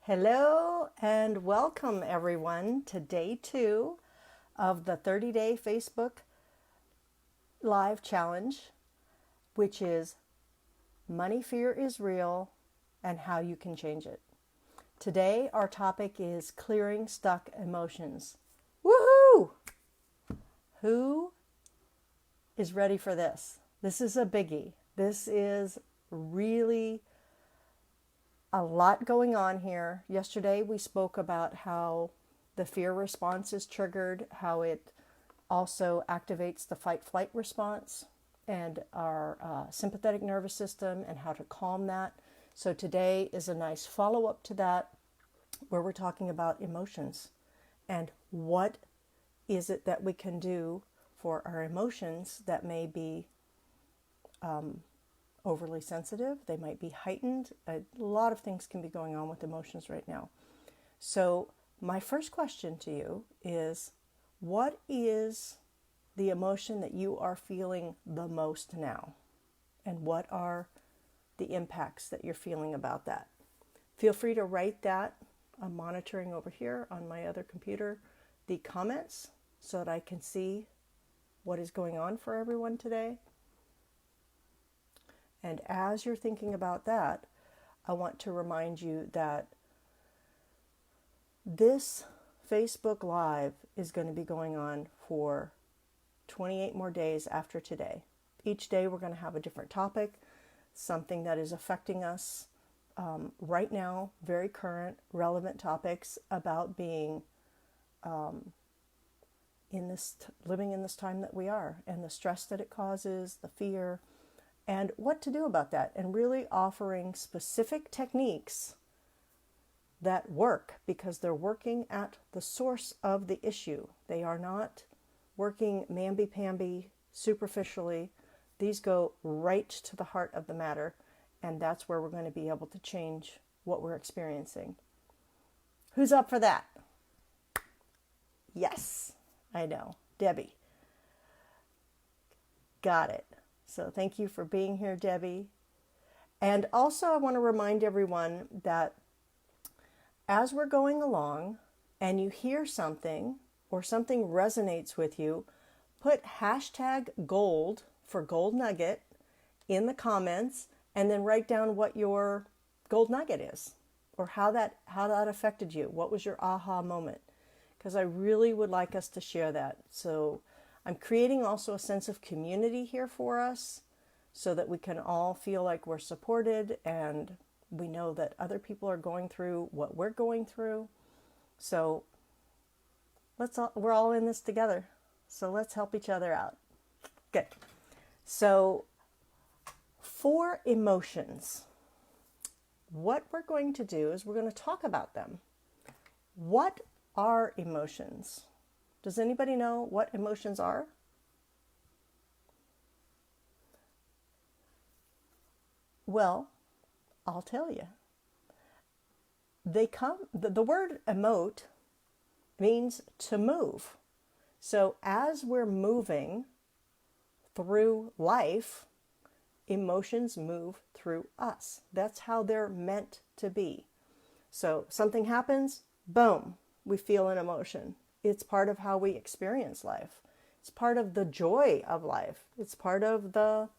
Hello and welcome everyone to day 2 of the 30-day Facebook Live Challenge, which is Money Fear is Real and How You Can Change It. Today our topic is clearing stuck emotions. Woohoo! Who is ready for this? This is a biggie. This is really a lot going on here. Yesterday we spoke about how the fear response is triggered, how it also activates the fight-flight response and our sympathetic nervous system and how to calm that. So today is a nice follow-up to that where we're talking about emotions and what is it that we can do for our emotions that may be overly sensitive, they might be heightened. A lot of things can be going on with emotions right now. So my first question to you is, what is the emotion that you are feeling the most now? And what are the impacts that you're feeling about that? Feel free to write that. I'm monitoring over here on my other computer the comments so that I can see what is going on for everyone today. And as you're thinking about that, I want to remind you that this Facebook Live is going to be going on for 28 more days after today. Each day we're going to have a different topic, something that is affecting us right now, very current, relevant topics about being living in this time that we are, and the stress that it causes, the fear, and what to do about that, and really offering specific techniques that work because they're working at the source of the issue. They are not working mamby-pamby, superficially. These go right to the heart of the matter, and that's where we're going to be able to change what we're experiencing. Who's up for that? Yes, I know. Debbie. Got it. So thank you for being here, Debbie. And also I want to remind everyone that as we're going along and you hear something or something resonates with you, put hashtag gold for gold nugget in the comments and then write down what your gold nugget is or how that affected you. What was your aha moment? Because I really would like us to share that. So I'm creating also a sense of community here for us so that we can all feel like we're supported and we know that other people are going through what we're going through. So we're all in this together. So let's help each other out. Good. So for emotions, what we're going to do is we're going to talk about them. What are emotions? Does anybody know what emotions are? Well, I'll tell you. The word emote means to move. So as we're moving through life, emotions move through us. That's how they're meant to be. So something happens, boom, we feel an emotion. It's part of how we experience life. It's part of the joy of life. It's part of the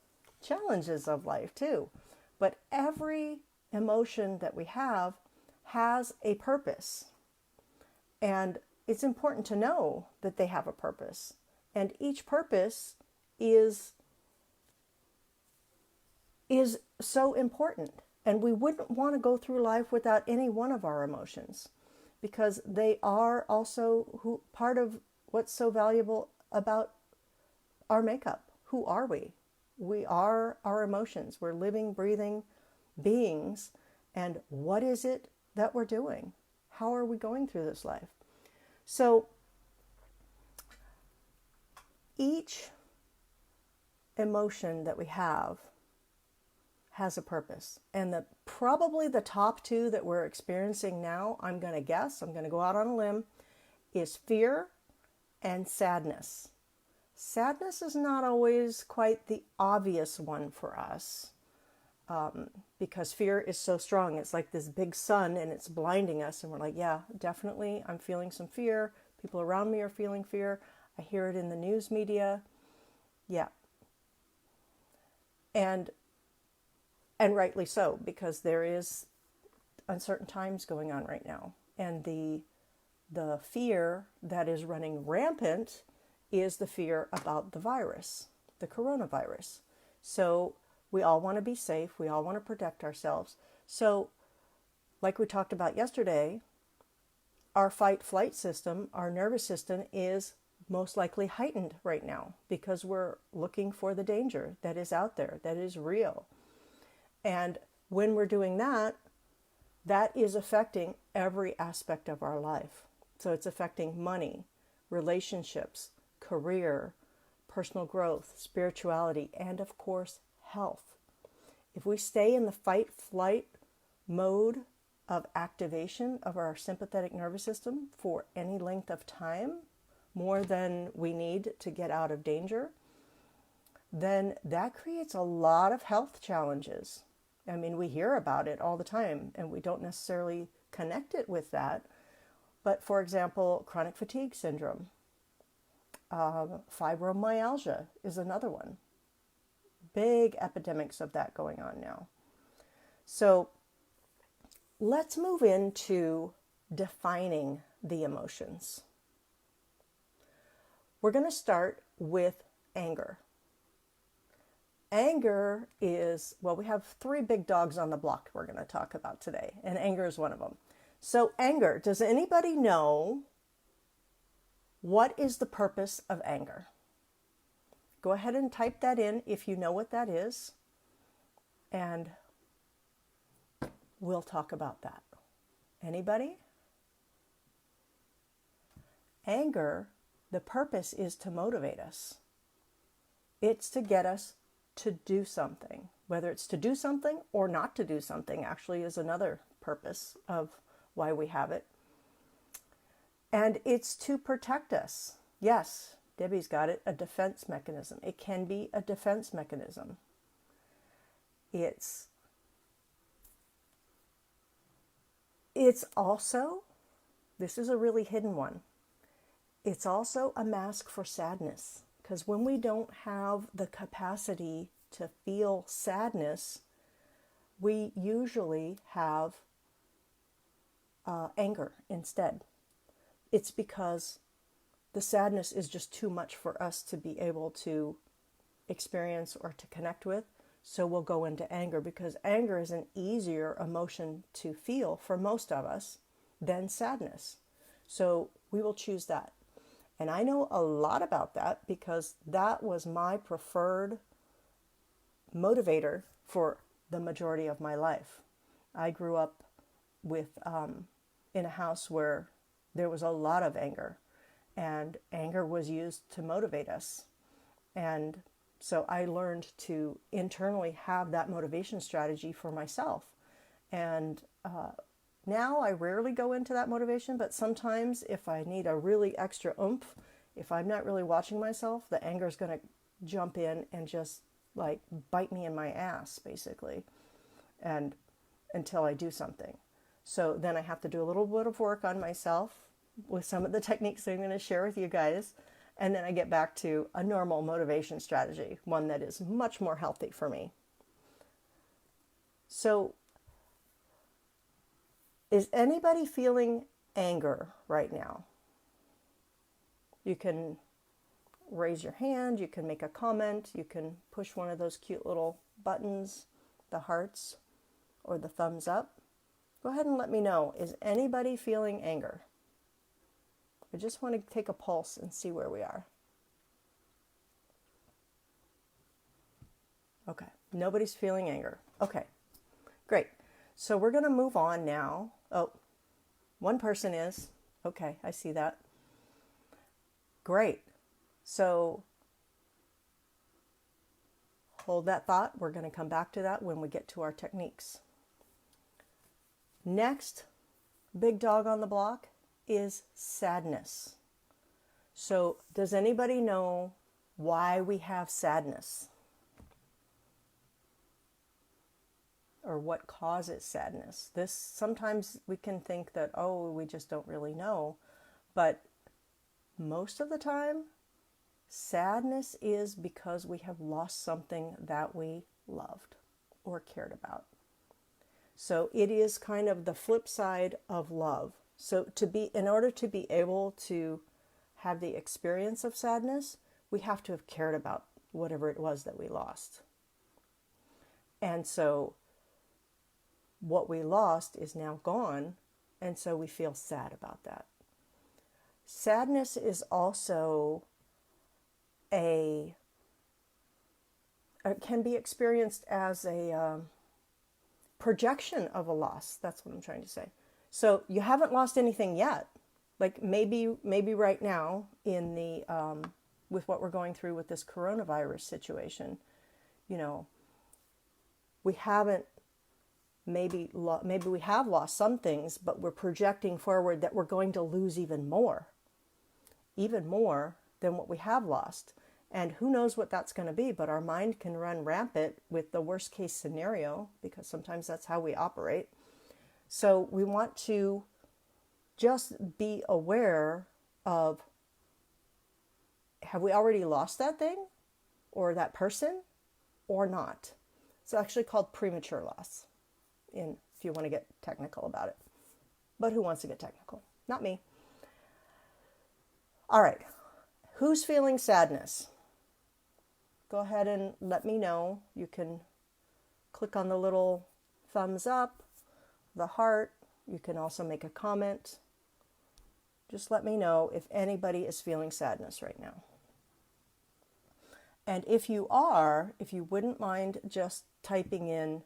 challenges of life too. But every emotion that we have has a purpose. And it's important to know that they have a purpose. And each purpose is so important. And we wouldn't want to go through life without any one of our emotions, because they are also part of what's so valuable about our makeup. Who are we? We are our emotions. We're living, breathing beings. And what is it that we're doing? How are we going through this life? So each emotion that we have has a purpose. And probably the top two that we're experiencing now, I'm going to guess, I'm going to go out on a limb, is fear and sadness. Sadness is not always quite the obvious one for us. because fear is so strong. It's like this big sun and it's blinding us. And we're like, yeah, definitely, I'm feeling some fear. People around me are feeling fear. I hear it in the news media. Yeah. And rightly so, because there is uncertain times going on right now. And the fear that is running rampant is the fear about the virus, the coronavirus. So we all want to be safe. We all want to protect ourselves. So like we talked about yesterday, our fight-flight system, our nervous system is most likely heightened right now because we're looking for the danger that is out there, that is real. And when we're doing that, that is affecting every aspect of our life. So it's affecting money, relationships, career, personal growth, spirituality, and of course, health. If we stay in the fight-flight mode of activation of our sympathetic nervous system for any length of time, more than we need to get out of danger, then that creates a lot of health challenges. I mean, we hear about it all the time and we don't necessarily connect it with that. But for example, chronic fatigue syndrome, fibromyalgia is another one. Big epidemics of that going on now. So let's move into defining the emotions. We're going to start with anger. Anger is, well, we have 3 big dogs on the block we're going to talk about today, and anger is one of them. So anger, does anybody know what is the purpose of anger? Go ahead and type that in if you know what that is, and we'll talk about that. Anybody? Anger, the purpose is to motivate us. It's to get us to do something. Whether it's to do something or not to do something actually is another purpose of why we have it. And it's to protect us. Yes, Debbie's got it, a defense mechanism. It can be a defense mechanism. It's also, this is a really hidden one, it's also a mask for sadness. Because when we don't have the capacity to feel sadness, we usually have anger instead. It's because the sadness is just too much for us to be able to experience or to connect with. So we'll go into anger because anger is an easier emotion to feel for most of us than sadness. So we will choose that. And I know a lot about that because that was my preferred motivator for the majority of my life. I grew up with in a house where there was a lot of anger, and anger was used to motivate us. And so I learned to internally have that motivation strategy for myself. And now I rarely go into that motivation, but sometimes if I need a really extra oomph, if I'm not really watching myself, the anger is going to jump in and just like bite me in my ass, basically, and until I do something. So then I have to do a little bit of work on myself with some of the techniques that I'm going to share with you guys. And then I get back to a normal motivation strategy, one that is much more healthy for me. So is anybody feeling anger right now? You can raise your hand, you can make a comment, you can push one of those cute little buttons, the hearts or the thumbs up. Go ahead and let me know, is anybody feeling anger? I just want to take a pulse and see where we are. Okay, nobody's feeling anger. Okay, great. So we're going to move on now. Oh, one person is. Okay, I see that. Great. So hold that thought. We're going to come back to that when we get to our techniques. Next big dog on the block is sadness. So does anybody know why we have sadness? or what causes sadness. This sometimes we can think that, oh, we just don't really know, but most of the time, sadness is because we have lost something that we loved or cared about. So it is kind of the flip side of love. So in order to be able to have the experience of sadness, we have to have cared about whatever it was that we lost. And so what we lost is now gone, and so we feel sad about that. Sadness is also it can be experienced as a projection of a loss. That's what I'm trying to say. So you haven't lost anything yet. Like maybe right now in the with what we're going through with this coronavirus situation, we haven't maybe we have lost some things, but we're projecting forward that we're going to lose even more than what we have lost. And who knows what that's going to be, but our mind can run rampant with the worst case scenario, because sometimes that's how we operate. So we want to just be aware of, have we already lost that thing or that person or not? It's actually called premature loss, if you want to get technical about it. But who wants to get technical? Not me. All right. Who's feeling sadness? Go ahead and let me know. You can click on the little thumbs up, the heart. You can also make a comment. Just let me know if anybody is feeling sadness right now. And if you wouldn't mind just typing in,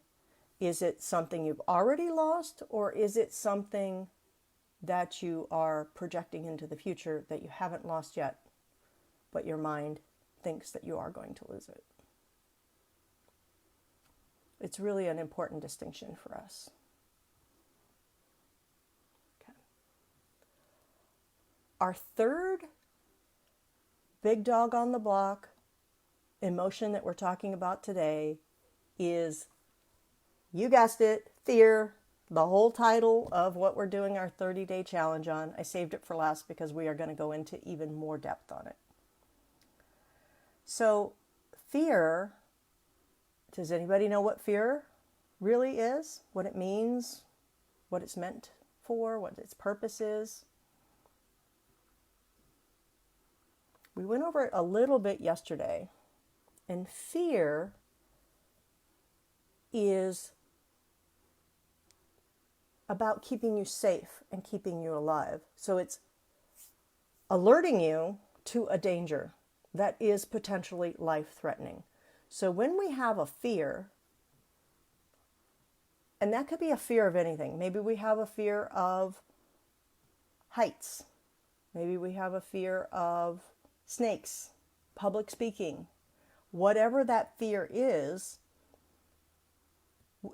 is it something you've already lost, or is it something that you are projecting into the future that you haven't lost yet, but your mind thinks that you are going to lose it? It's really an important distinction for us. Okay. Our third big dog on the block emotion that we're talking about today is, you guessed it, fear. The whole title of what we're doing our 30-day challenge on. I saved it for last because we are going to go into even more depth on it. So fear, does anybody know what fear really is? What it means? What it's meant for? What its purpose is? We went over it a little bit yesterday. And fear is about keeping you safe and keeping you alive. So it's alerting you to a danger that is potentially life-threatening. So when we have a fear, and that could be a fear of anything. Maybe we have a fear of heights. Maybe we have a fear of snakes, public speaking. Whatever that fear is,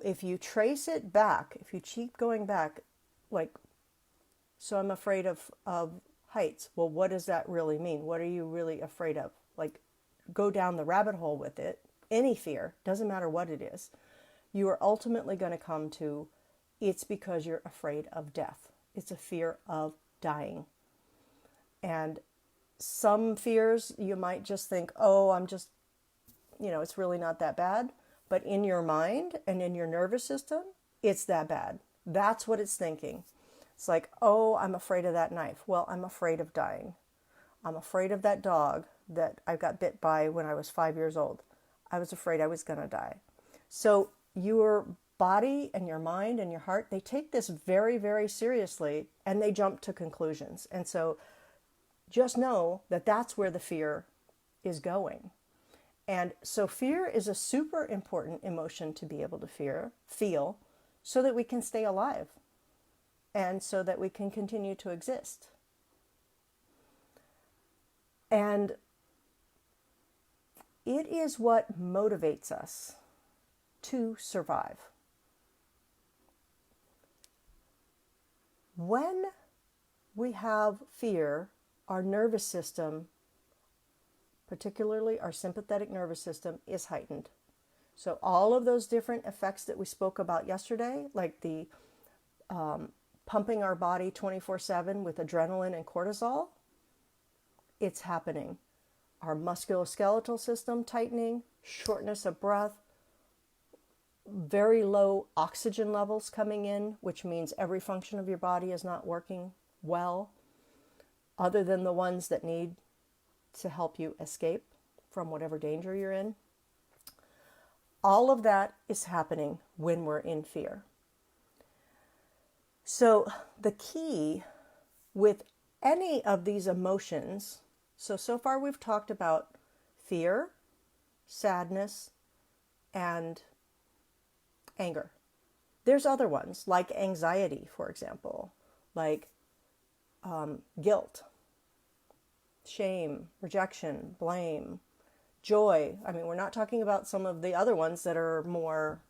if you trace it back, if you keep going back, like, so I'm afraid of heights. Well, what does that really mean? What are you really afraid of? Like, go down the rabbit hole with it. Any fear, doesn't matter what it is, you are ultimately going to come to, it's because you're afraid of death. It's a fear of dying. And some fears, you might just think, oh, I'm just, it's really not that bad. But in your mind and in your nervous system, it's that bad. That's what it's thinking. It's like, oh, I'm afraid of that knife. Well, I'm afraid of dying. I'm afraid of that dog that I got bit by when I was 5 years old. I was afraid I was going to die. So your body and your mind and your heart, they take this very, very seriously, and they jump to conclusions. And so just know that that's where the fear is going. And so fear is a super important emotion to be able to feel, so that we can stay alive and so that we can continue to exist. And it is what motivates us to survive. When we have fear, our nervous system, particularly our sympathetic nervous system, is heightened. So all of those different effects that we spoke about yesterday, like the pumping our body 24/7 with adrenaline and cortisol, it's happening. Our musculoskeletal system tightening, shortness of breath, very low oxygen levels coming in, which means every function of your body is not working well, other than the ones that need to help you escape from whatever danger you're in. All of that is happening when we're in fear. So the key with any of these emotions, so far we've talked about fear, sadness, and anger. There's other ones like anxiety, for example, like guilt, shame, rejection, blame, joy. I mean, we're not talking about some of the other ones that are more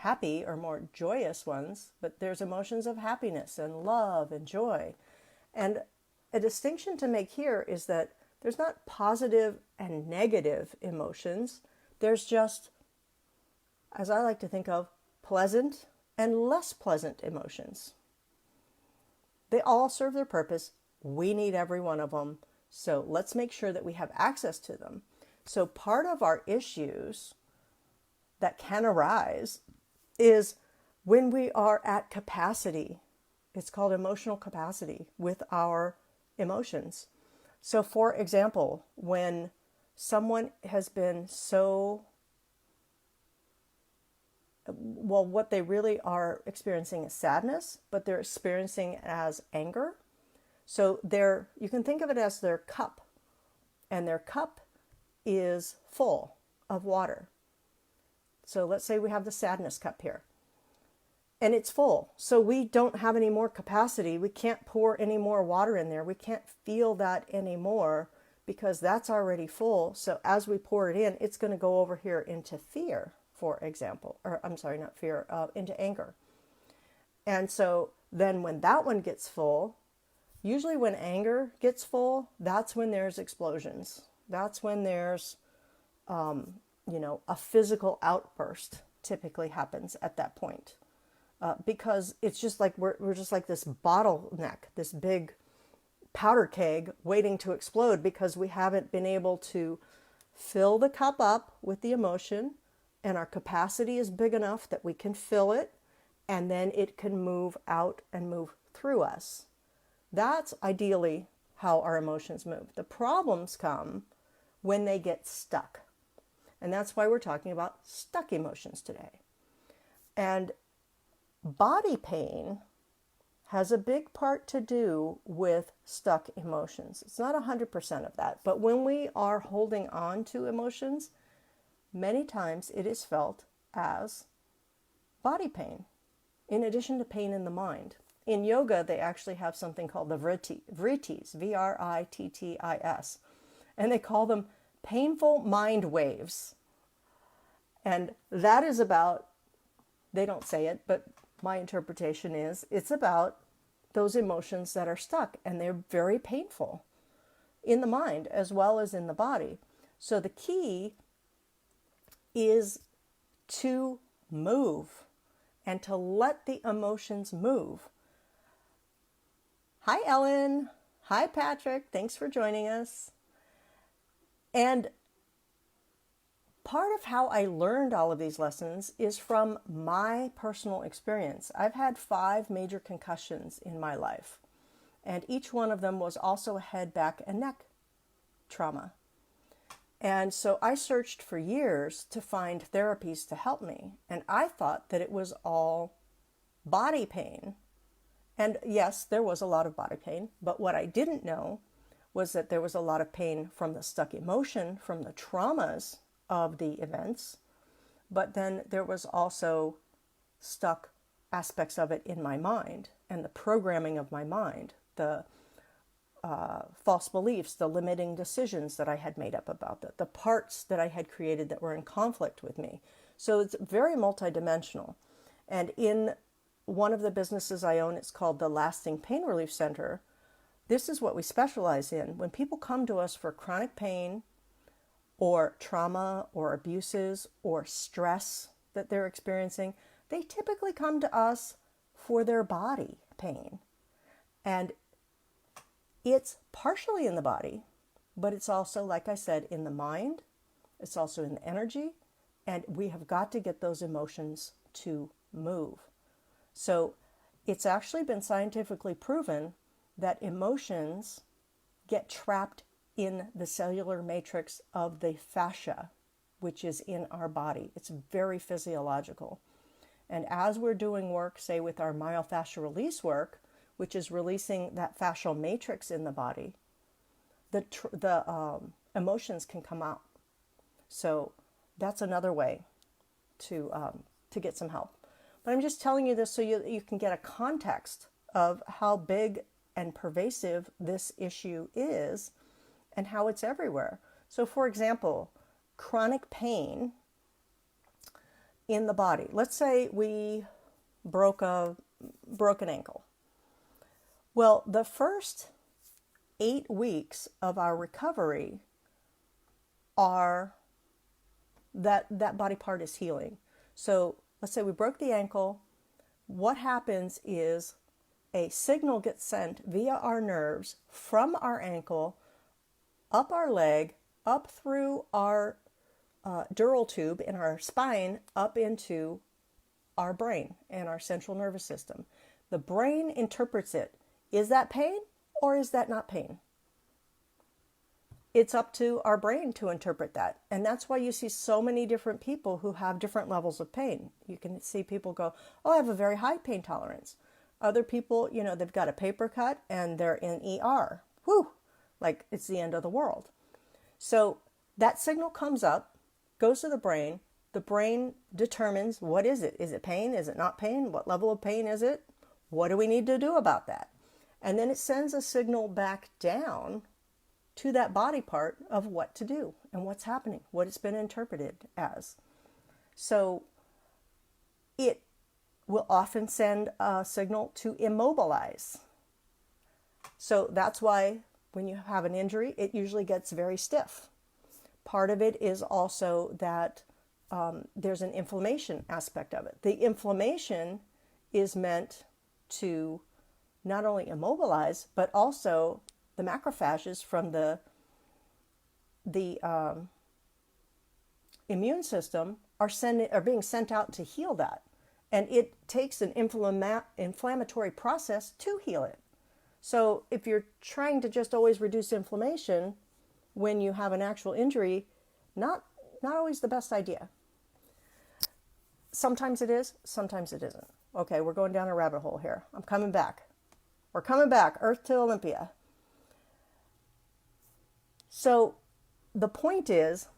happy or more joyous ones, but there's emotions of happiness and love and joy. And a distinction to make here is that there's not positive and negative emotions. There's just, as I like to think of, pleasant and less pleasant emotions. They all serve their purpose. We need every one of them. So let's make sure that we have access to them. So part of our issues that can arise is when we are at capacity. It's called emotional capacity with our emotions. So for example, when someone has been so, well, what they really are experiencing is sadness, but they're experiencing it as anger. So you can think of it as their cup, and their cup is full of water. So let's say we have the sadness cup here, and it's full. So we don't have any more capacity. We can't pour any more water in there. We can't feel that anymore because that's already full. So as we pour it in, it's going to go over here into fear, for example, or I'm sorry, not fear, into anger. And so then when that one gets full, usually when anger gets full, that's when there's explosions. That's when there's, a physical outburst typically happens at that point. Because it's just like we're just like this bottleneck, this big powder keg waiting to explode because we haven't been able to fill the cup up with the emotion, and our capacity is big enough that we can fill it, and then it can move out and move through us. That's ideally how our emotions move. The problems come when they get stuck. And that's why we're talking about stuck emotions today. And body pain has a big part to do with stuck emotions. It's not 100% of that, but when we are holding on to emotions, many times it is felt as body pain, in addition to pain in the mind. In yoga, they actually have something called the vrittis, Vrittis, and they call them painful mind waves. And that is about, they don't say it, but my interpretation is, it's about those emotions that are stuck, and they're very painful in the mind as well as in the body. So the key is to move and to let the emotions move. Hi, Ellen. Hi, Patrick. Thanks for joining us. And part of how I learned all of these lessons is from my personal experience. I've had 5 major concussions in my life, and each one of them was also a head, back, and neck trauma. And so I searched for years to find therapies to help me, and I thought that it was all body pain. And yes, there was a lot of body pain, but what I didn't know was that there was a lot of pain from the stuck emotion, from the traumas of the events, but then there was also stuck aspects of it in my mind and the programming of my mind, the false beliefs, the limiting decisions that I had made up about that, the parts that I had created that were in conflict with me. So it's very multidimensional. And in one of the businesses I own, it's called the Lasting Pain Relief Center. This is what we specialize in. When people come to us for chronic pain, or trauma or abuses or stress that they're experiencing, they typically come to us for their body pain. And it's partially in the body, but it's also, like I said, in the mind. It's also in the energy. And we have got to get those emotions to move. So it's actually been scientifically proven that emotions get trapped in the cellular matrix of the fascia, which is in our body. It's very physiological. And as we're doing work, say with our myofascial release work, which is releasing that fascial matrix in the body, the emotions can come out. So that's another way to get some help. But I'm just telling you this so you can get a context of how big and pervasive this issue is and how it's everywhere. So for example, chronic pain in the body. Let's say we broke an ankle. Well, the first 8 weeks of our recovery are that body part is healing. So let's say we broke the ankle. What happens is a signal gets sent via our nerves from our ankle, up our leg, up through our dural tube in our spine, up into our brain and our central nervous system. The brain interprets it. Is that pain or is that not pain? It's up to our brain to interpret that. And that's why you see so many different people who have different levels of pain. You can see people go, oh, I have a very high pain tolerance. Other people, they've got a paper cut and they're in ER. Whew, like it's the end of the world. So that signal comes up, goes to the brain. The brain determines, what is it? Is it pain? Is it not pain? What level of pain is it? What do we need to do about that? And then it sends a signal back down to that body part of what to do and what's happening, what it's been interpreted as. So it will often send a signal to immobilize. So that's why when you have an injury, it usually gets very stiff. Part of it is also that there's an inflammation aspect of it. The inflammation is meant to not only immobilize, but also the macrophages from the immune system are being sent out to heal that. And it takes an inflammatory process to heal it. So if you're trying to just always reduce inflammation when you have an actual injury, not always the best idea. Sometimes it is, sometimes it isn't. Okay, we're going down a rabbit hole here. I'm coming back. We're coming back, Earth to Olympia. So the point is,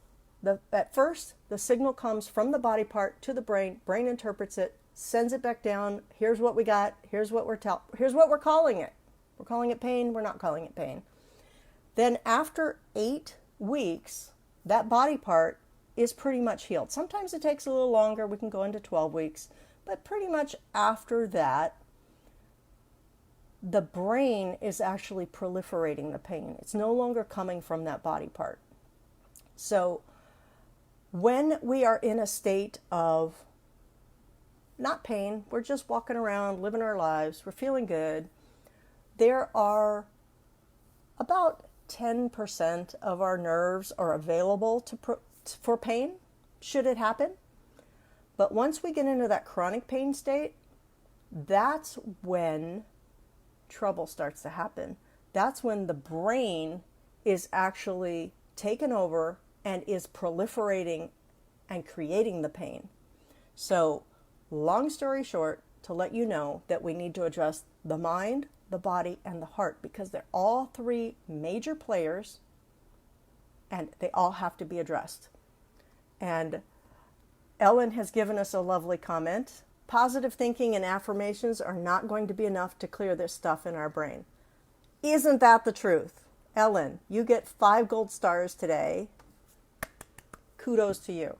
at first, the signal comes from the body part to the brain. Brain interprets it, sends it back down. Here's what we got. Here's what we're calling it. We're calling it pain. We're not calling it pain. Then after 8 weeks, that body part is pretty much healed. Sometimes it takes a little longer. We can go into 12 weeks. But pretty much after that, the brain is actually proliferating the pain. It's no longer coming from that body part. So when we are in a state of not pain, we're just walking around, living our lives, we're feeling good, there are about 10% of our nerves are available for pain, should it happen. But once we get into that chronic pain state, that's when trouble starts to happen. That's when the brain is actually taken over and is proliferating and creating the pain. So, long story short, to let you know that we need to address the mind, the body, and the heart, because they're all 3 major players and they all have to be addressed. And Ellen has given us a lovely comment. Positive thinking and affirmations are not going to be enough to clear this stuff in our brain. Isn't that the truth? Ellen, you get 5 gold stars today. Kudos to you.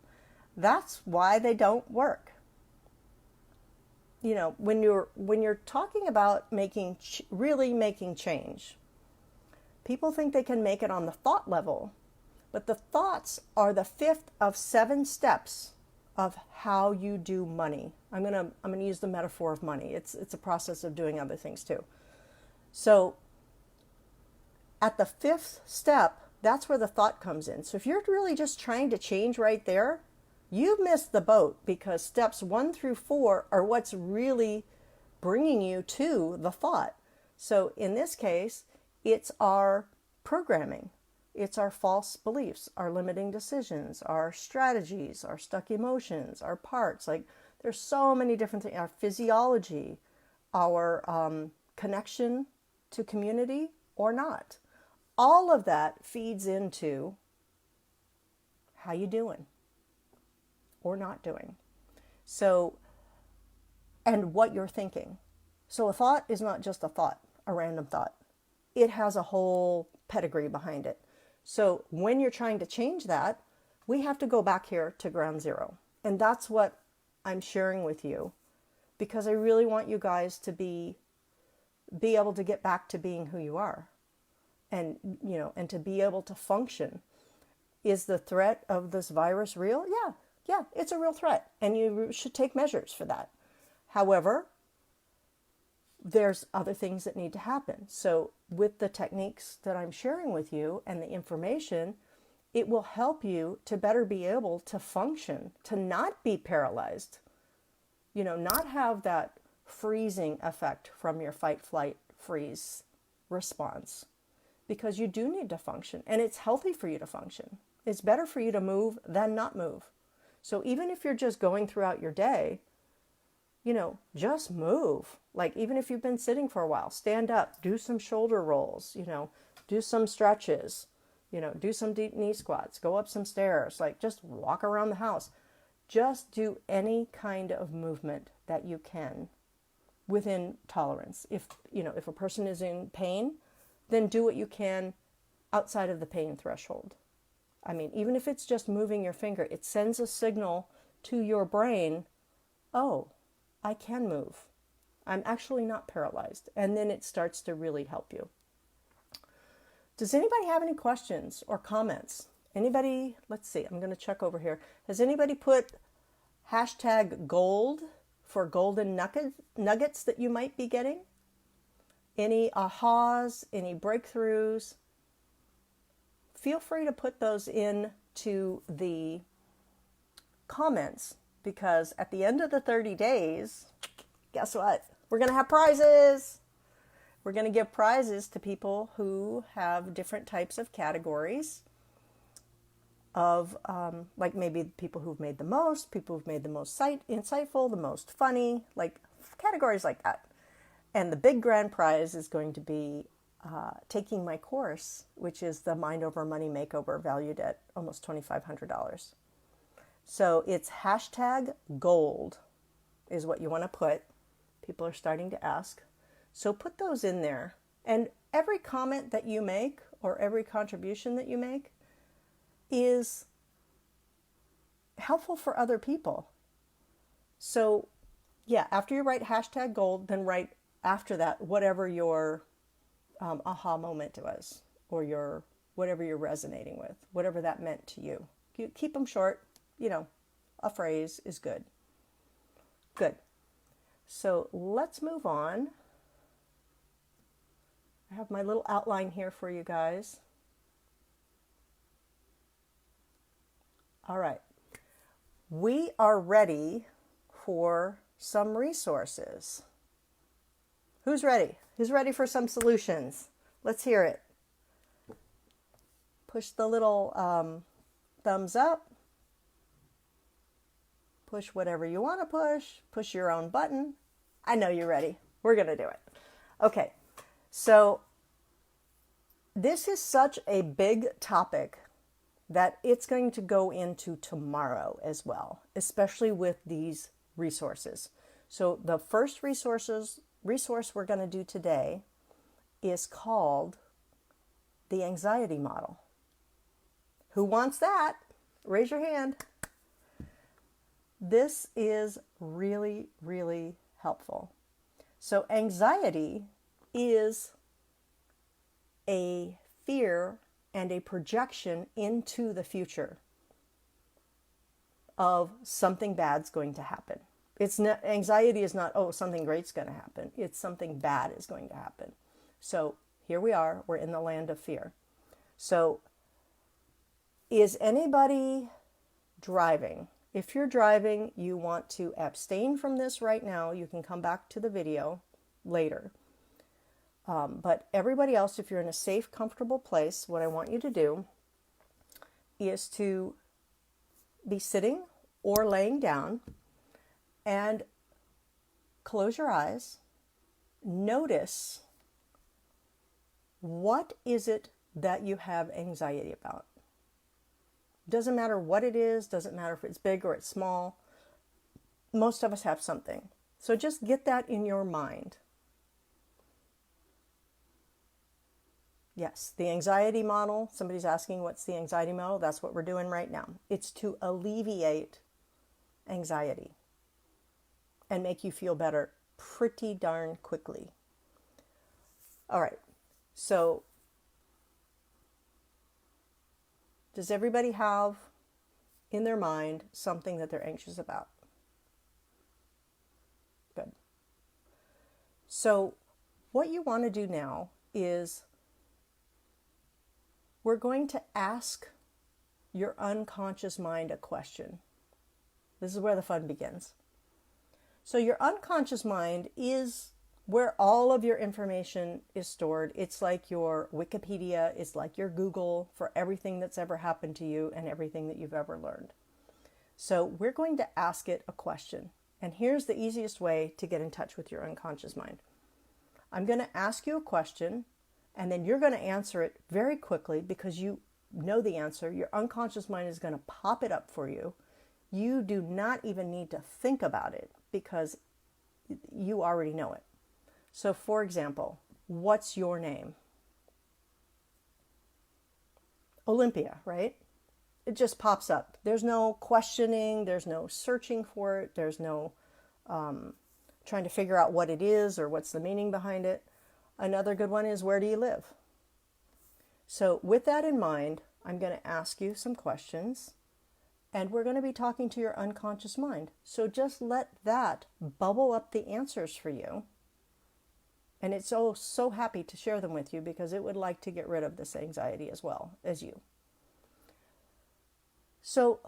That's why they don't work. When you're talking about really making change, people think they can make it on the thought level, But the thoughts are the fifth of 7 steps of how you do money. I'm gonna use the metaphor of money. It's a process of doing other things too. So at the 5th step, that's where the thought comes in. So if you're really just trying to change right there, you've missed the boat, because steps 1 through 4 are what's really bringing you to the thought. So in this case, it's our programming. It's our false beliefs, our limiting decisions, our strategies, our stuck emotions, our parts. Like, there's so many different things. Our physiology, our connection to community or not. All of that feeds into how you doing or not doing. So, and what you're thinking. So a thought is not just a thought, a random thought. It has a whole pedigree behind it. So when you're trying to change that, we have to go back here to ground zero. And that's what I'm sharing with you, because I really want you guys to be able to get back to being who you are, and and to be able to function. Is the threat of this virus real? Yeah, it's a real threat, and you should take measures for that. However, there's other things that need to happen. So with the techniques that I'm sharing with you and the information, it will help you to better be able to function, to not be paralyzed, not have that freezing effect from your fight, flight, freeze response, because you do need to function, and it's healthy for you to function. It's better for you to move than not move. So even if you're just going throughout your day, just move. Like, even if you've been sitting for a while, stand up, do some shoulder rolls, do some stretches, do some deep knee squats, go up some stairs, like just walk around the house. Just do any kind of movement that you can within tolerance. If a person is in pain, then do what you can outside of the pain threshold. I mean, even if it's just moving your finger, it sends a signal to your brain, oh, I can move. I'm actually not paralyzed. And then it starts to really help you. Does anybody have any questions or comments? Anybody? Let's see. I'm going to check over here. Has anybody put #gold for golden nuggets that you might be getting? Any ahas, any breakthroughs? Feel free to put those into the comments, because at the end of the 30 days, guess what? We're going to have prizes. We're going to give prizes to people who have different types of categories of, like maybe people who've made the most, people who've made the most insightful, the most funny, like categories like that. And the big grand prize is going to be taking my course, which is the Mind Over Money Makeover, valued at almost $2,500. So it's #gold is what you want to put. People are starting to ask. So put those in there. And every comment that you make or every contribution that you make is helpful for other people. So yeah, after you write #gold, then write after that whatever your aha moment was, or whatever you're resonating with, whatever that meant to you. You keep them short. A phrase is good. Good. So let's move on. I have my little outline here for you guys. All right. We are ready for some resources. Who's ready? Who's ready for some solutions? Let's hear it. Push the little thumbs up. Push whatever you want to push. Push your own button. I know you're ready. We're going to do it. Okay. So this is such a big topic that it's going to go into tomorrow as well, especially with these resources. So the first resource we're going to do today is called the anxiety model. Who wants that? Raise your hand. This is really, really helpful. So anxiety is a fear and a projection into the future of something bad's going to happen. It's not, anxiety is not, oh, something great's going to happen. It's something bad is going to happen. So here we are, we're in the land of fear. So is anybody driving? If you're driving, you want to abstain from this right now. You can come back to the video later. But everybody else, if you're in a safe, comfortable place, what I want you to do is to be sitting or laying down and close your eyes. Notice, what is it that you have anxiety about? Doesn't matter what it is, doesn't matter if it's big or it's small. Most of us have something. So just get that in your mind. Yes, the anxiety model, somebody's asking what's the anxiety model, that's what we're doing right now. It's to alleviate anxiety and make you feel better pretty darn quickly. All right, so does everybody have in their mind something that they're anxious about? Good. So what you want to do now is we're going to ask your unconscious mind a question. This is where the fun begins. So your unconscious mind is where all of your information is stored. It's like your Wikipedia, it's like your Google for everything that's ever happened to you and everything that you've ever learned. So we're going to ask it a question. And here's the easiest way to get in touch with your unconscious mind. I'm going to ask you a question, and then you're going to answer it very quickly because you know the answer. Your unconscious mind is going to pop it up for you. You do not even need to think about it because you already know it. So for example, what's your name? Olympia, right? It just pops up. There's no questioning. There's no searching for it. There's no trying to figure out what it is or what's the meaning behind it. Another good one is, where do you live? So with that in mind, I'm going to ask you some questions, and we're going to be talking to your unconscious mind. So just let that bubble up the answers for you. And it's so happy to share them with you because it would like to get rid of this anxiety as well as you. So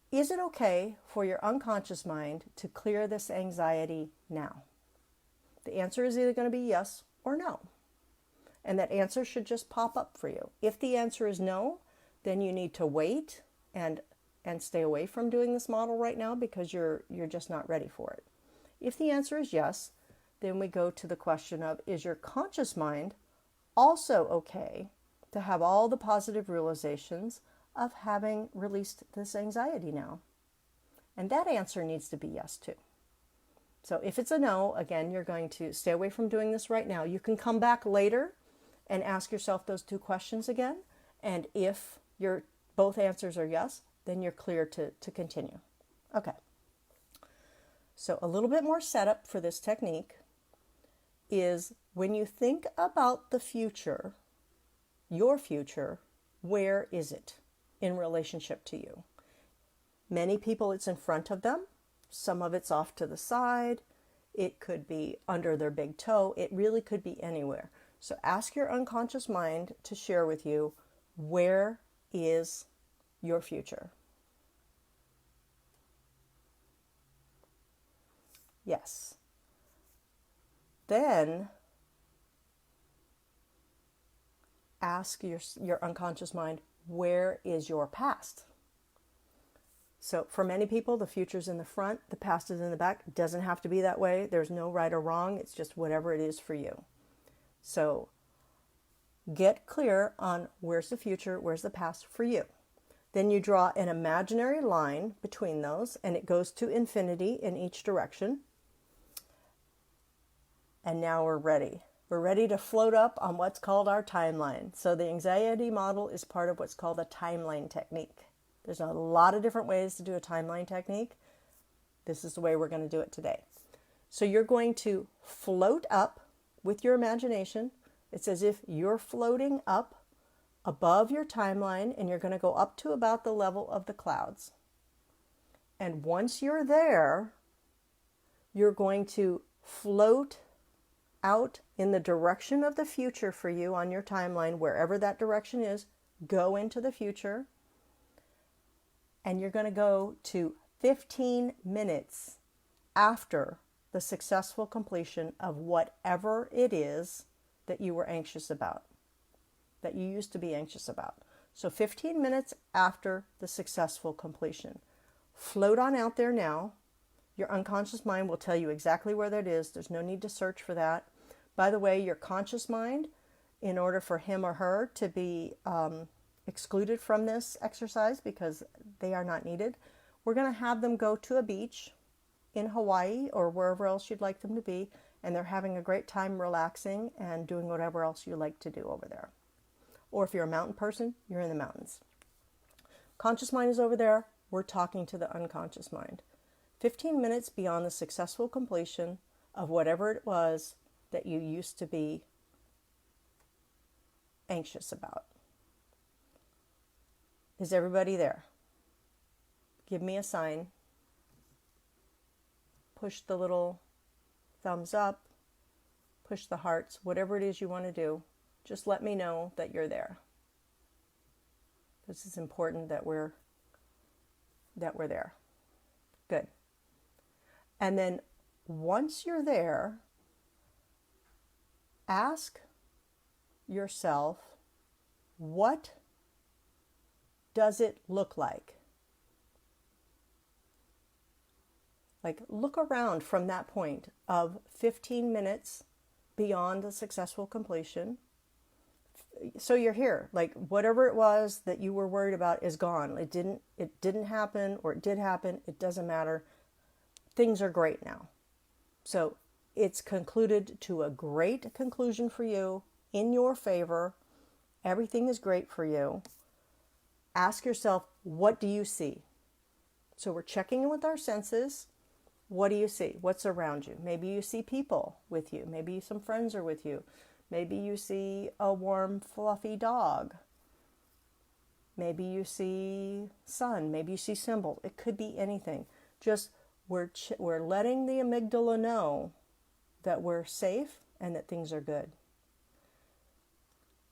is it okay for your unconscious mind to clear this anxiety now? The answer is either going to be yes or no. And that answer should just pop up for you. If the answer is no, then you need to wait and stay away from doing this model right now because you're just not ready for it. If the answer is yes, then we go to the question of, is your conscious mind also okay to have all the positive realizations of having released this anxiety now? And that answer needs to be yes too. So if it's a no, again, you're going to stay away from doing this right now. You can come back later and ask yourself those two questions again. And if both answers are yes, then you're clear to continue. Okay. So a little bit more setup for this technique is when you think about the future, your future, where is it in relationship to you? Many people, it's in front of them. Some of it's off to the side. It could be under their big toe. It really could be anywhere. So ask your unconscious mind to share with you, where is your future? Yes. Then ask your unconscious mind, where is your past? So for many people, the future's in the front, the past is in the back. It doesn't have to be that way. There's no right or wrong. It's just whatever it is for you. So get clear on where's the future, where's the past for you. Then you draw an imaginary line between those, and it goes to infinity in each direction. And now we're ready. We're ready to float up on what's called our timeline. So the anxiety model is part of what's called a timeline technique. There's a lot of different ways to do a timeline technique. This is the way we're going to do it today. So you're going to float up with your imagination. It's as if you're floating up above your timeline, and you're going to go up to about the level of the clouds. And once you're there, you're going to float out in the direction of the future for you on your timeline, wherever that direction is. Go into the future, and you're going to go to 15 minutes after the successful completion of whatever it is that you were anxious about, that you used to be anxious about. So 15 minutes after the successful completion. Float on out there now. Your unconscious mind will tell you exactly where that is. There's no need to search for that. By the way, your conscious mind, in order for him or her to be excluded from this exercise because they are not needed, we're going to have them go to a beach in Hawaii or wherever else you'd like them to be, and they're having a great time relaxing and doing whatever else you like to do over there. Or if you're a mountain person, you're in the mountains. Conscious mind is over there. We're talking to the unconscious mind. 15 minutes beyond the successful completion of whatever it was that you used to be anxious about. Is everybody there? Give me a sign. Push the little thumbs up. Push the hearts. Whatever it is you want to do. Just let me know that you're there. This is important that we're there. Good. And then once you're there, ask yourself, what does it look like? Like, look around from that point of 15 minutes beyond the successful completion. So you're here, like whatever it was that you were worried about is gone. It didn't happen, or it did happen. It doesn't matter. Things are great now. So it's concluded to a great conclusion for you, in your favor. Everything is great for you. Ask yourself, what do you see? So we're checking in with our senses. What do you see? What's around you? Maybe you see people with you. Maybe some friends are with you. Maybe you see a warm, fluffy dog. Maybe you see sun. Maybe you see symbols. It could be anything. Just we're letting the amygdala know that we're safe and that things are good.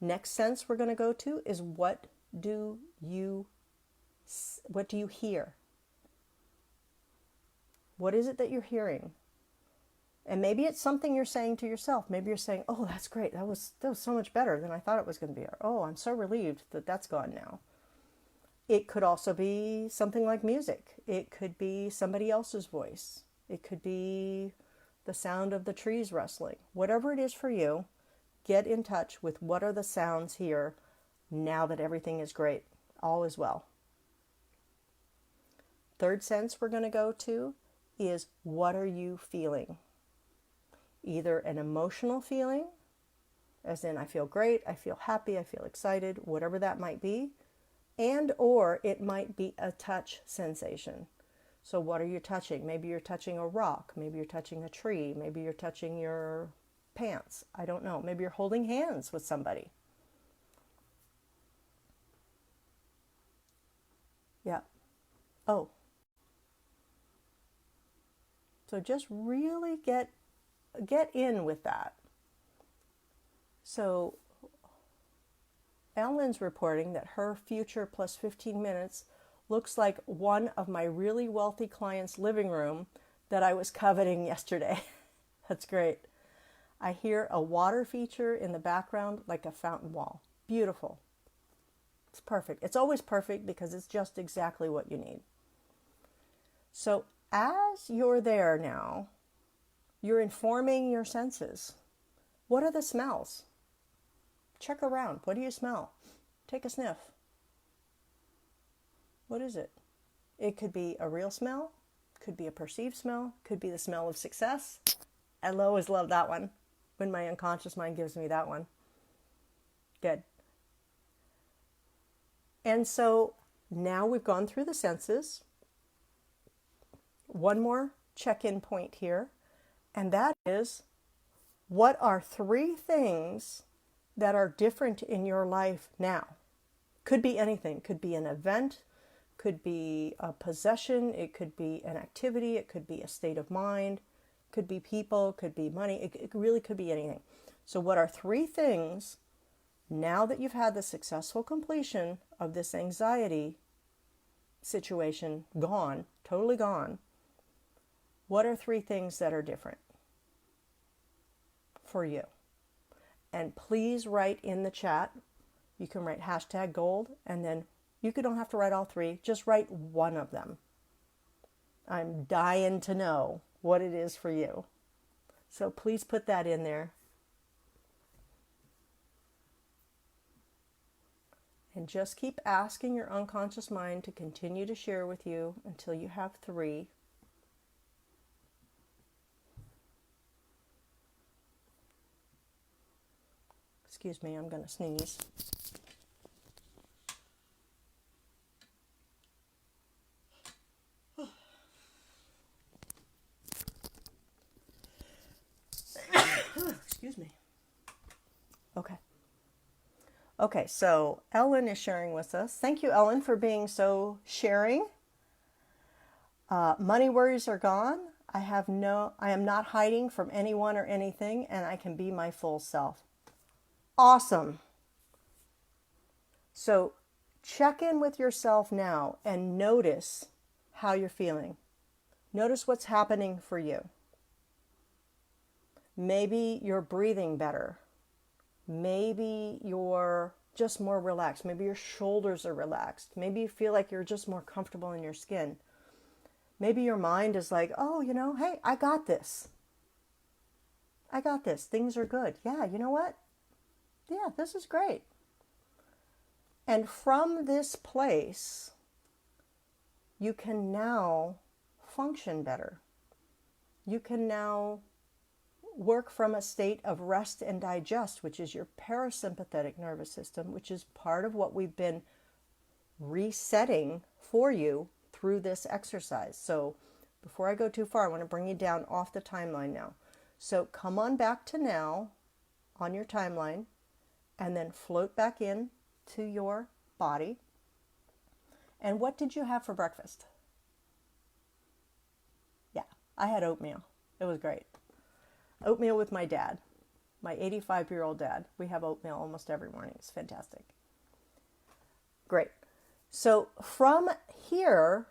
Next sense we're going to go to is, what do you hear? What is it that you're hearing? And maybe it's something you're saying to yourself. Maybe you're saying, oh, that's great. That was so much better than I thought it was going to be. Or, oh, I'm so relieved that that's gone now. It could also be something like music. It could be somebody else's voice. It could be the sound of the trees rustling. Whatever it is for you, get in touch with what are the sounds here now that everything is great. All is well. Third sense we're going to go to is, what are you feeling? Either an emotional feeling, as in I feel great, I feel happy, I feel excited, whatever that might be, and or it might be a touch sensation. So what are you touching? Maybe you're touching a rock, maybe you're touching a tree, maybe you're touching your pants, I don't know. Maybe you're holding hands with somebody. Yeah. Oh. So just really get in with that. So Ellen's reporting that her future plus 15 minutes looks like one of my really wealthy clients' living room that I was coveting yesterday. That's great. I hear a water feature in the background like a fountain wall. Beautiful. It's perfect. It's always perfect because it's just exactly what you need. So as you're there now, you're informing your senses. What are the smells? Check around. What do you smell? Take a sniff. What is it? It could be a real smell, could be a perceived smell, could be the smell of success. I always love that one when my unconscious mind gives me that one. Good. And so now we've gone through the senses. One more check-in point here, and that is, what are 3 things that are different in your life now? Could be anything. Could be an event, could be a possession, it could be an activity, it could be a state of mind, could be people, could be money, it really could be anything. So what are three things, now that you've had the successful completion of this anxiety situation gone, totally gone, what are three things that are different for you? And please write in the chat. You can write #gold, and then you don't have to write all three. Just write one of them. I'm dying to know what it is for you. So please put that in there. And just keep asking your unconscious mind to continue to share with you until you have three. Excuse me, I'm going to sneeze. Excuse me. Okay, so Ellen is sharing with us. Thank you, Ellen, for being so sharing. Money worries are gone. I am not hiding from anyone or anything, and I can be my full self. Awesome. So check in with yourself now and notice how you're feeling. Notice what's happening for you. Maybe you're breathing better. Maybe you're just more relaxed. Maybe your shoulders are relaxed. Maybe you feel like you're just more comfortable in your skin. Maybe your mind is like, oh, hey, I got this. I got this. Things are good. Yeah, you know what? Yeah, this is great. And from this place, you can now function better. You can now work from a state of rest and digest, which is your parasympathetic nervous system, which is part of what we've been resetting for you through this exercise. So before I go too far, I want to bring you down off the timeline now. So come on back to now on your timeline, and then float back in to your body. And what did you have for breakfast? Yeah, I had oatmeal. It was great. Oatmeal with my dad, my 85-year-old dad. We have oatmeal almost every morning. It's fantastic. Great. So from here,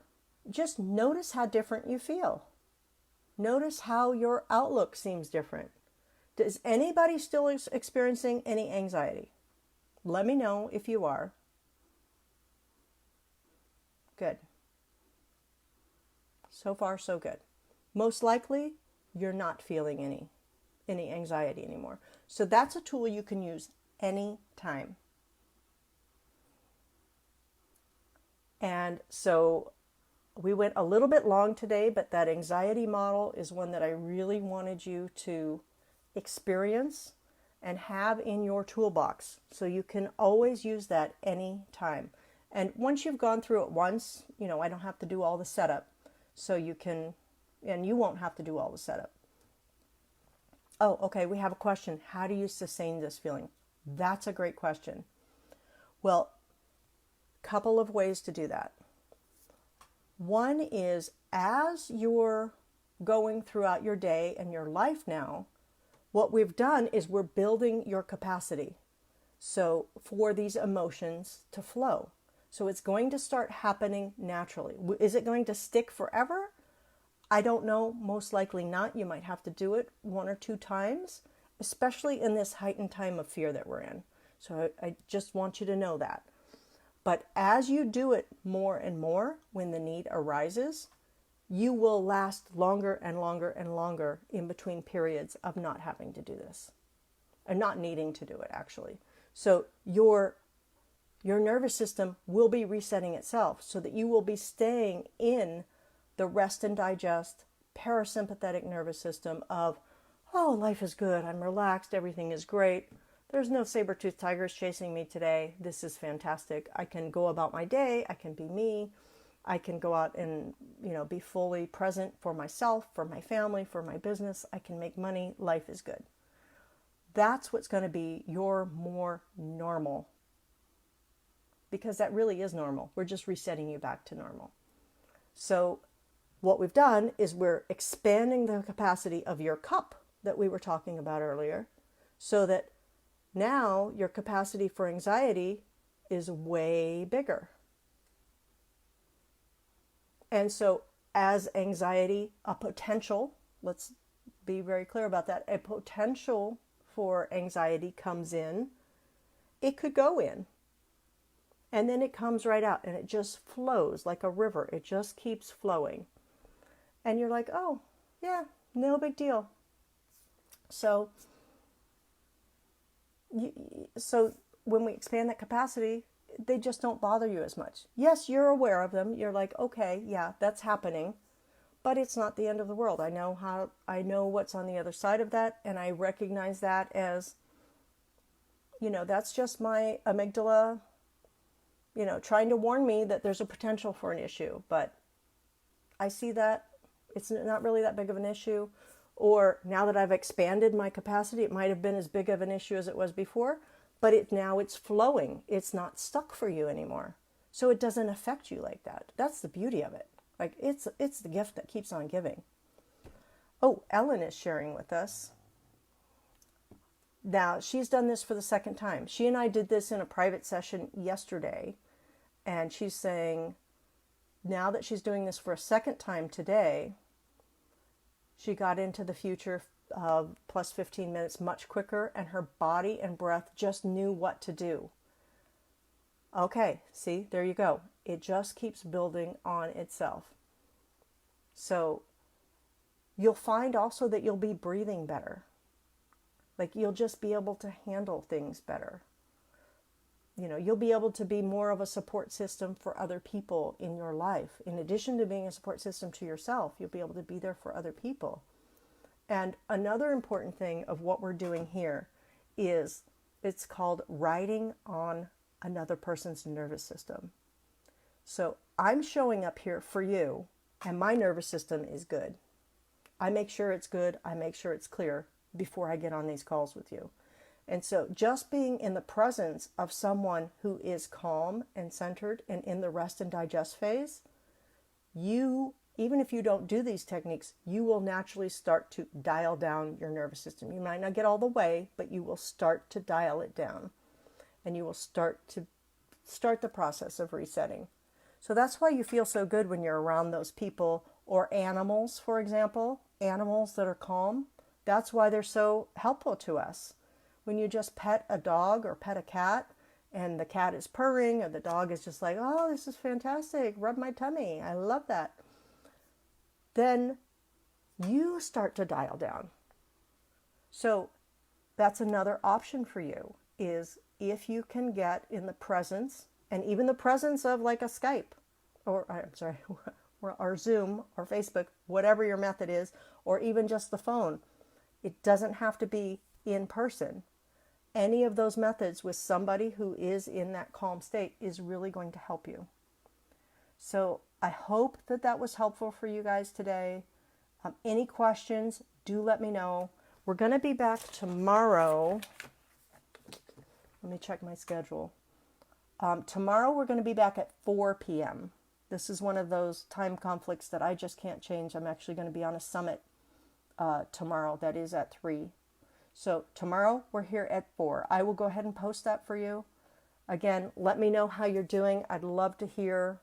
just notice how different you feel. Notice how your outlook seems different. Is anybody still experiencing any anxiety? Let me know if you are. Good. So far, so good. Most likely, you're not feeling any anxiety anymore. So that's a tool you can use anytime. And so we went a little bit long today, but that anxiety model is one that I really wanted you to experience and have in your toolbox. So you can always use that anytime. And once you've gone through it once, I don't have to do all the setup. So you can, and you won't have to do all the setup. Oh, okay, we have a question. How do you sustain this feeling? That's a great question. Well, couple of ways to do that. One is, as you're going throughout your day and your life now, what we've done is we're building your capacity. So for these emotions to flow. So it's going to start happening naturally. Is it going to stick forever? I don't know. Most likely not. You might have to do it one or two times, especially in this heightened time of fear that we're in. So I just want you to know that. But as you do it more and more, when the need arises, you will last longer and longer and longer in between periods of not having to do this, and not needing to do it, actually. So your nervous system will be resetting itself so that you will be staying in the rest and digest parasympathetic nervous system of, oh, life is good, I'm relaxed, everything is great. There's no saber-toothed tigers chasing me today. This is fantastic. I can go about my day. I can be me. I can go out and, be fully present for myself, for my family, for my business. I can make money. Life is good. That's what's going to be your more normal because that really is normal. We're just resetting you back to normal. So what we've done is we're expanding the capacity of your cup that we were talking about earlier, so that now your capacity for anxiety is way bigger. And so as anxiety, a potential, let's be very clear about that, a potential for anxiety comes in, it could go in. And then it comes right out and it just flows like a river. It just keeps flowing. And you're like, oh, yeah, no big deal. So when we expand that capacity, they just don't bother you as much. Yes, you're aware of them. You're like, okay, yeah, that's happening. But it's not the end of the world. I know what's on the other side of that, and I recognize that as, that's just my amygdala, trying to warn me that there's a potential for an issue. But I see that it's not really that big of an issue. Or now that I've expanded my capacity, it might have been as big of an issue as it was before, but now it's flowing. It's not stuck for you anymore. So it doesn't affect you like that. That's the beauty of it. Like it's the gift that keeps on giving. Oh, Ellen is sharing with us. Now, she's done this for the second time. She and I did this in a private session yesterday, and she's saying now that she's doing this for a second time today, she got into the future plus 15 minutes much quicker, and her body and breath just knew what to do. Okay, see, there you go. It just keeps building on itself. So you'll find also that you'll be breathing better. Like you'll just be able to handle things better. You'll be able to be more of a support system for other people in your life. In addition to being a support system to yourself, you'll be able to be there for other people. And another important thing of what we're doing here is it's called riding on another person's nervous system. So I'm showing up here for you, and my nervous system is good. I make sure it's good. I make sure it's clear before I get on these calls with you. And so just being in the presence of someone who is calm and centered and in the rest and digest phase, even if you don't do these techniques, you will naturally start to dial down your nervous system. You might not get all the way, but you will start to dial it down. And you will start the process of resetting. So that's why you feel so good when you're around those people or animals, for example, animals that are calm. That's why they're so helpful to us. When you just pet a dog or pet a cat and the cat is purring or the dog is just like, oh, this is fantastic, rub my tummy, I love that. Then you start to dial down. So that's another option for you, is if you can get in the presence, and even the presence of like a Skype, or Zoom or Facebook, whatever your method is, or even just the phone. It doesn't have to be in person. Any of those methods with somebody who is in that calm state is really going to help you. So I hope that was helpful for you guys today. Any questions, do let me know. We're going to be back tomorrow. Let me check my schedule. Tomorrow we're going to be back at 4 p.m. This is one of those time conflicts that I just can't change. I'm actually going to be on a summit tomorrow that is at 3. So tomorrow we're here at 4. I will go ahead and post that for you. Again, let me know how you're doing. I'd love to hear,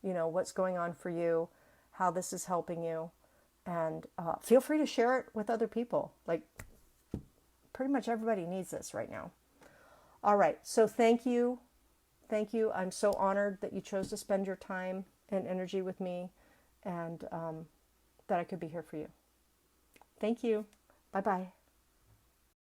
what's going on for you, how this is helping you. And feel free to share it with other people. Like, pretty much everybody needs this right now. All right. So thank you. Thank you. I'm so honored that you chose to spend your time and energy with me, and that I could be here for you. Thank you. Bye-bye.